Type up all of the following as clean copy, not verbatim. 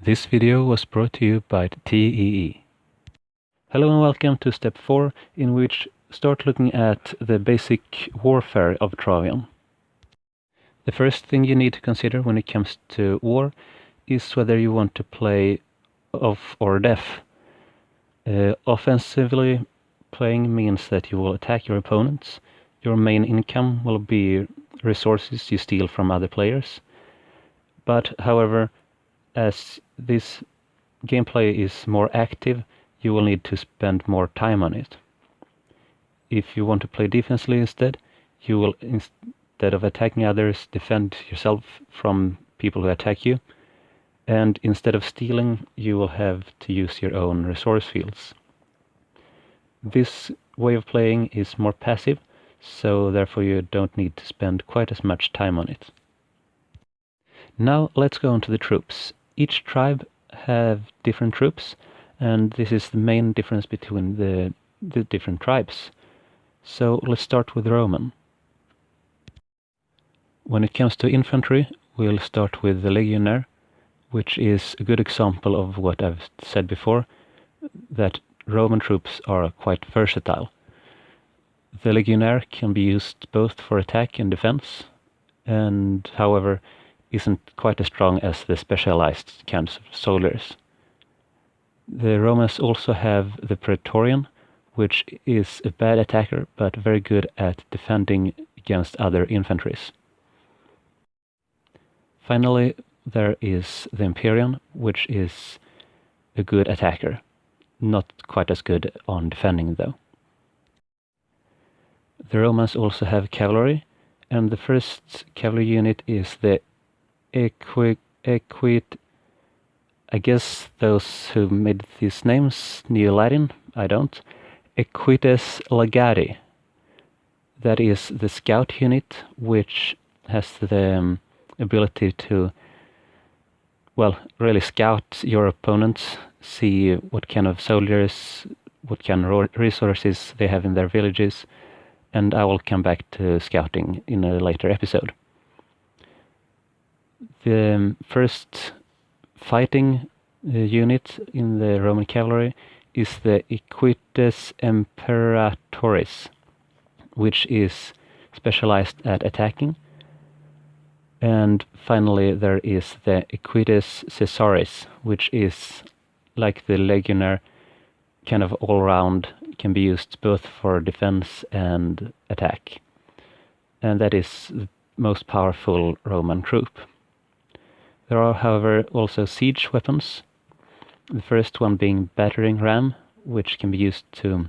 This video was brought to you by TEE. Hello and welcome to step 4, in which start looking at the basic warfare of Travian. The first thing you need to consider when it comes to war is whether you want to play off or def. Offensively playing means that you will attack your opponents. Your main income will be resources you steal from other players. But however, as this gameplay is more active, you will need to spend more time on it. If you want to play defensively instead, you will, instead of attacking others, defend yourself from people who attack you. And instead of stealing, you will have to use your own resource fields. This way of playing is more passive, so therefore you don't need to spend quite as much time on it. Now let's go on to the troops. Each tribe have different troops, and this is the main difference between the different tribes. So let's start with Roman. When it comes to infantry, we'll start with the Legionnaire, which is a good example of what I've said before, that Roman troops are quite versatile. The Legionnaire can be used both for attack and defense, and however isn't quite as strong as the specialized kinds of soldiers. The Romans also have the Praetorian, which is a bad attacker but very good at defending against other infantries. Finally, there is the Imperium, which is a good attacker, not quite as good on defending though. The Romans also have cavalry, and the first cavalry unit is the I guess those who made these names knew Latin, I don't. Equites Legati. That is the scout unit, which has the ability to, well, really scout your opponents, see what kind of soldiers, what kind of resources they have in their villages, and I will come back to scouting in a later episode. The first fighting unit in the Roman cavalry is the Equites Imperatoris, which is specialized at attacking. And finally there is the Equites Caesaris, which is like the Legionnaire, kind of all-round, can be used both for defense and attack. And that is the most powerful Roman troop. There are, however, also siege weapons. The first one being battering ram, which can be used to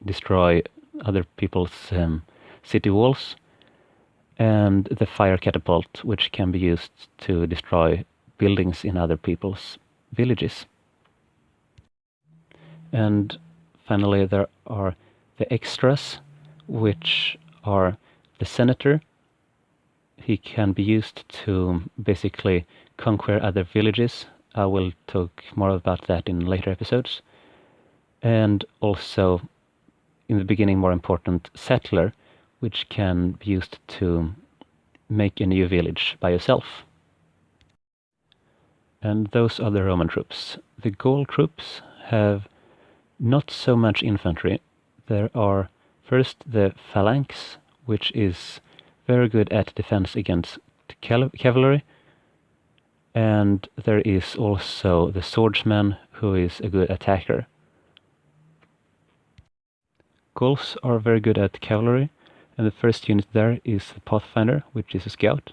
destroy other people's city walls, and the fire catapult, which can be used to destroy buildings in other people's villages. And finally there are the extras, which are the senator. He can be used to basically conquer other villages. I will talk more about that in later episodes. And also, in the beginning, more important, settler, which can be used to make a new village by yourself. And those are the Roman troops. The Gaul troops have not so much infantry. There are first the phalanx, which is very good at defense against cavalry, and there is also the swordsman, who is a good attacker. Gauls are very good at cavalry, and the first unit there is the Pathfinder, which is a scout.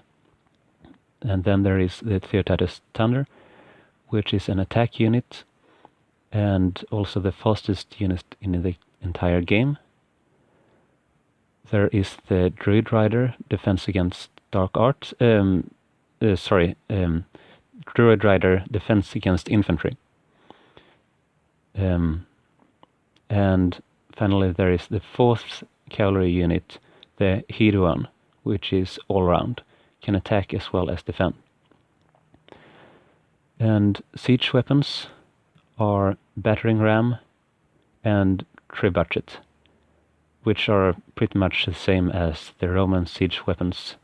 And then there is the Theodatus Thunder, which is an attack unit, and also the fastest unit in the entire game. There is the Druid Rider, defense against dark arts. Druid Rider, defense against infantry. And finally there is the fourth cavalry unit, the Heduan, which is all-round, can attack as well as defend. And siege weapons are battering ram and trebuchet, which are pretty much the same as the Roman siege weapons,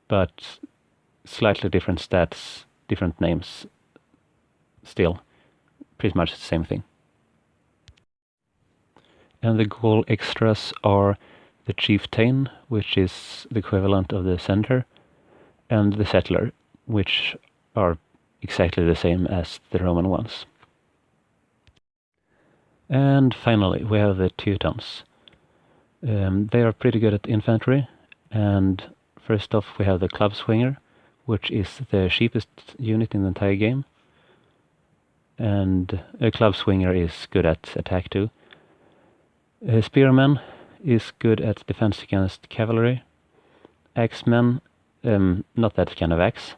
but slightly different stats, different names. still pretty much the same thing. And the Gaul extras are the chieftain, which is the equivalent of the center, and the settler, which are exactly the same as the Roman ones. And finally, we have the Teutons. They are pretty good at infantry, and first off we have the club swinger, which is the cheapest unit in the entire game. And a club swinger is good at attack too. A spearman is good at defense against cavalry. Axeman, not that kind of axe.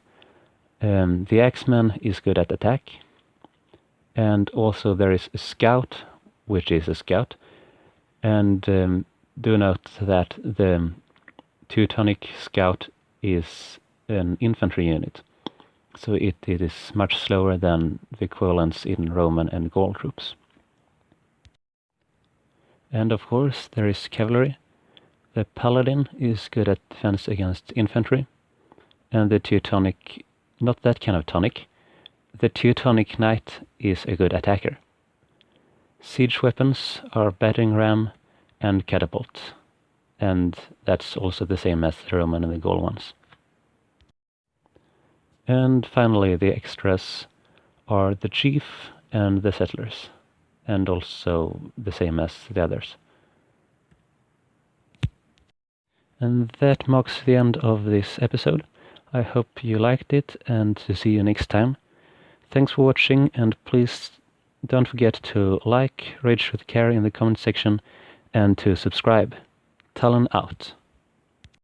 The axeman is good at attack. And also there is a scout, which is a scout. And do note that the Teutonic scout is an infantry unit. So it is much slower than the equivalents in Roman and Gaul troops. And of course there is cavalry. The paladin is good at defense against infantry. And the Teutonic, not that kind of tonic, the Teutonic knight is a good attacker. Siege weapons are battering ram and catapult. And that's also the same as the Roman and the Gaul ones. And finally the extras are the chief and the settlers, and also the same as the others. And that marks the end of this episode. I hope you liked it, and to see you next time. Thanks for watching, and please don't forget to like, rate with care in the comment section, and to subscribe. Talon out.